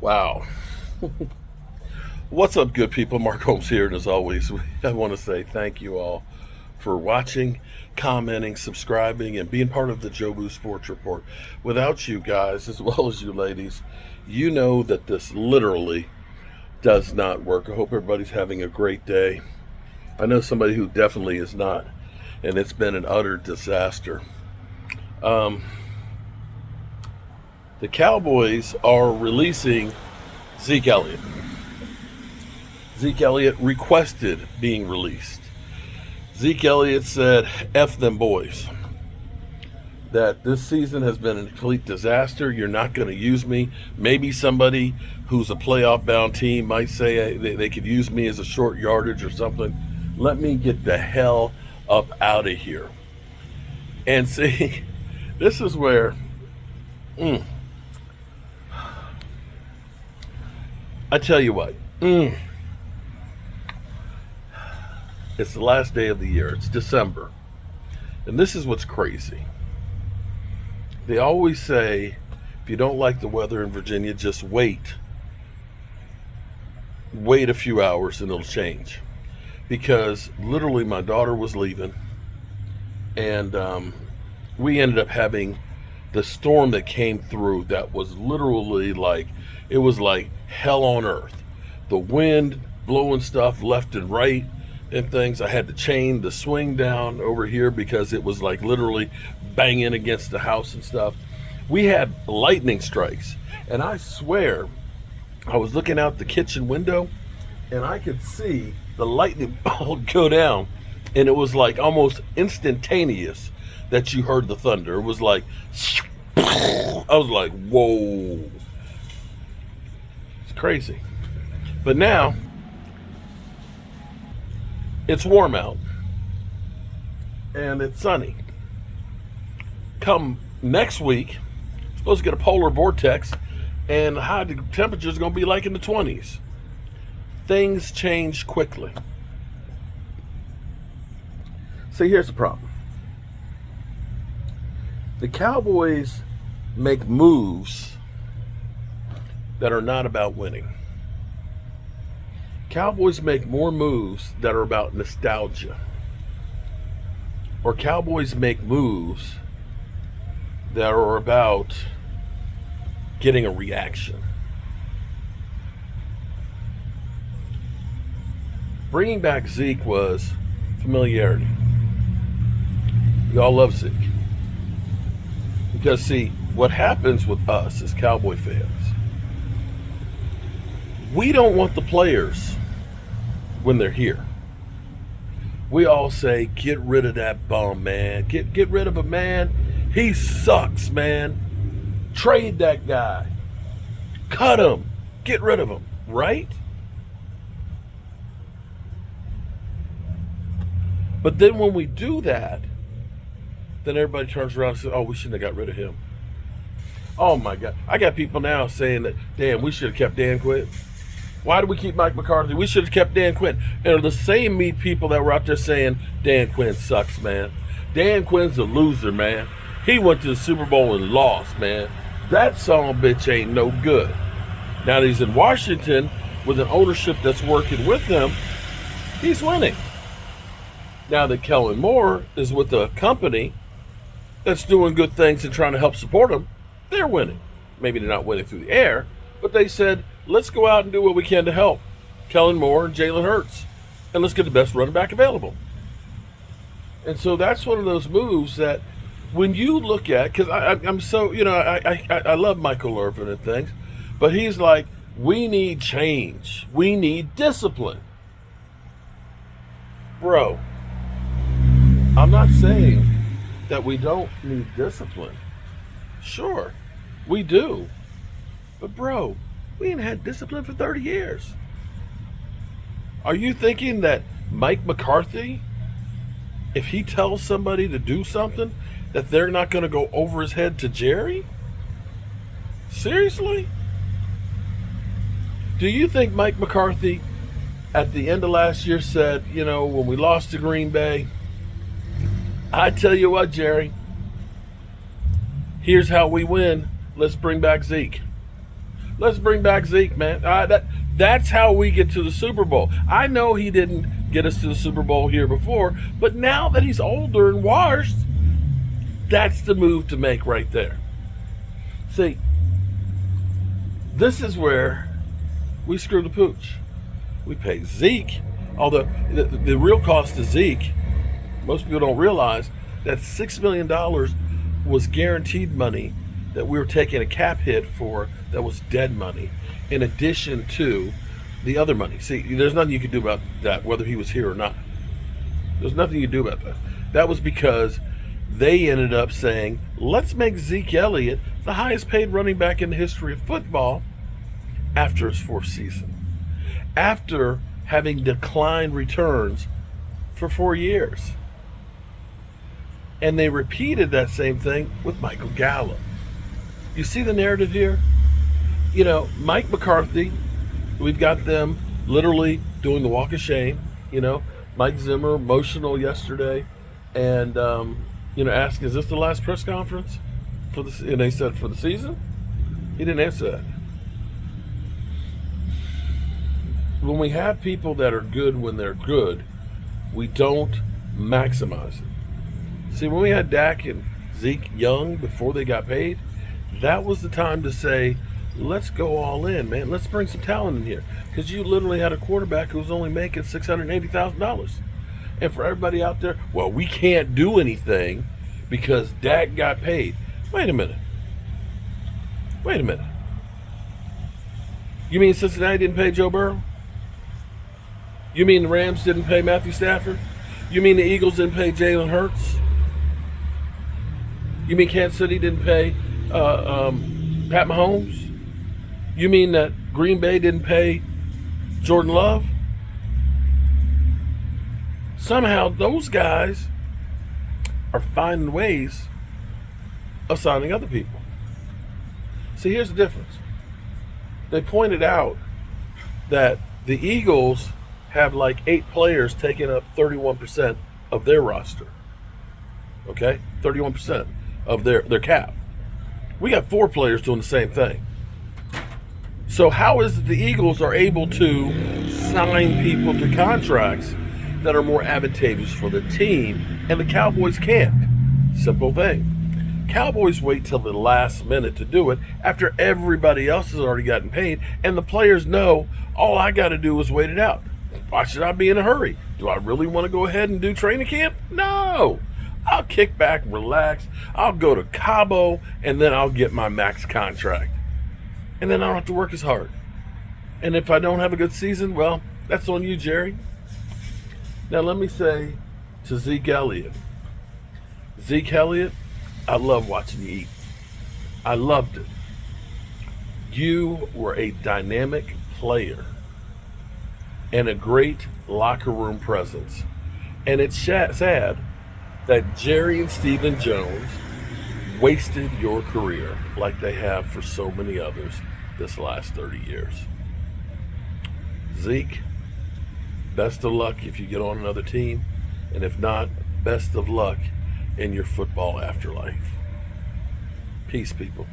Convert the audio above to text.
Wow. What's up, good people? Mark Holmes here, and as always, I want to say thank you all for watching, commenting, subscribing, and being part of the Jobu Sports Report. Without you guys, as well as you ladies, you know that this literally does not work. I hope everybody's having a great day. I know somebody who definitely is not, and it's been an utter disaster. The Cowboys are releasing Zeke Elliott. Zeke Elliott requested being released. Zeke Elliott said, F them boys. That this season has been a complete disaster. You're not going to use me. Maybe somebody who's a playoff bound team might say they could use me as a short yardage or something. Let me get the hell up out of here. And see, this is where I tell you what. It's the last day of the year. It's December. And this is what's crazy. They always say, if you don't like the weather in Virginia, just wait. Wait a few hours and it'll change. Because literally my daughter was leaving. And we ended up having the storm that came through that was literally like, it was like hell on earth. The wind blowing stuff left and right and things. I had to chain the swing down over here because it was like literally banging against the house and stuff. We had lightning strikes, and I swear I was looking out the kitchen window and I could see the lightning bolt go down, and it was like almost instantaneous that you heard the thunder. It was like I was like, whoa. It's crazy. But now it's warm out and it's sunny. Come next week, supposed to get a polar vortex, and high temperature is going to be like in the 20s. Things change quickly. See, here's the problem. The Cowboys make moves that are not about winning. Cowboys make more moves that are about nostalgia. Or Cowboys make moves that are about getting a reaction. Bringing back Zeke was familiarity. We all love Zeke. Because see, what happens with us as Cowboy fans, we don't want the players when they're here. We all say, get rid of that bum, man. Get rid of him, man. He sucks, man. Trade that guy. Cut him. Get rid of him, right? But then when we do that, then everybody turns around and says, oh, we shouldn't have got rid of him. Oh my God. I got people now saying that, damn, we should have kept Dan Quinn. Why do we keep Mike McCarthy? We should have kept Dan Quinn. And the same people that were out there saying, Dan Quinn sucks, man. Dan Quinn's a loser, man. He went to the Super Bowl and lost, man. That son of a bitch ain't no good. Now that he's in Washington with an ownership that's working with him, he's winning. Now that Kellen Moore is with a company that's doing good things and trying to help support him, they're winning. Maybe they're not winning through the air, but they said, let's go out and do what we can to help Kellen Moore and Jalen Hurts, and let's get the best running back available. And so that's one of those moves that when you look at, because I'm so, I love Michael Irvin and things, but he's like, we need change. We need discipline. Bro, I'm not saying that we don't need discipline. Sure, we do. But bro, we ain't had discipline for 30 years. Are you thinking that Mike McCarthy, if he tells somebody to do something, that they're not going to go over his head to Jerry? Seriously? Do you think Mike McCarthy at the end of last year said, when we lost to Green Bay, I tell you what, Jerry, here's how we win. Let's bring back Zeke. Let's bring back Zeke, man. That's how we get to the Super Bowl. I know he didn't get us to the Super Bowl here before, but now that he's older and washed, that's the move to make right there. See, this is where we screw the pooch. We pay Zeke, although the real cost to Zeke, most people don't realize that $6 million was guaranteed money that we were taking a cap hit for, that was dead money, in addition to the other money. See, there's nothing you can do about that, whether he was here or not. There's nothing you can do about that. That was because they ended up saying, let's make Zeke Elliott the highest paid running back in the history of football after his fourth season, after having declined returns for 4 years. And they repeated that same thing with Michael Gallup. You see the narrative here? You know, Mike McCarthy, we've got them literally doing the walk of shame. You know, Mike Zimmer emotional yesterday, and asking, is this the last press conference for this? And they said, for the season. He didn't answer that. When we have people that are good when they're good, we don't maximize it. See, when we had Dak and Zeke young before they got paid, that was the time to say, let's go all in, man. Let's bring some talent in here. Because you literally had a quarterback who was only making $680,000. And for everybody out there, well, we can't do anything because Dak got paid. Wait a minute. You mean Cincinnati didn't pay Joe Burrow? You mean the Rams didn't pay Matthew Stafford? You mean the Eagles didn't pay Jalen Hurts? You mean Kansas City didn't pay Pat Mahomes? You mean that Green Bay didn't pay Jordan Love? Somehow those guys are finding ways of signing other people. See, here's the difference. They pointed out that the Eagles have like 8 players taking up 31% of their roster. Okay? 31% of their cap. We got 4 players doing the same thing. So how is it the Eagles are able to sign people to contracts that are more advantageous for the team and the Cowboys can't? Simple thing. Cowboys wait till the last minute to do it after everybody else has already gotten paid, and the players know all I got to do is wait it out. Why should I be in a hurry? Do I really want to go ahead and do training camp? No. I'll kick back, relax. I'll go to Cabo, and then I'll get my max contract. And then I don't have to work as hard. And if I don't have a good season, well, that's on you, Jerry. Now let me say to Zeke Elliott. Zeke Elliott, I love watching you eat. I loved it. You were a dynamic player and a great locker room presence. And it's sad that Jerry and Stephen Jones wasted your career like they have for so many others this last 30 years. Zeke, best of luck if you get on another team. And if not, best of luck in your football afterlife. Peace, people.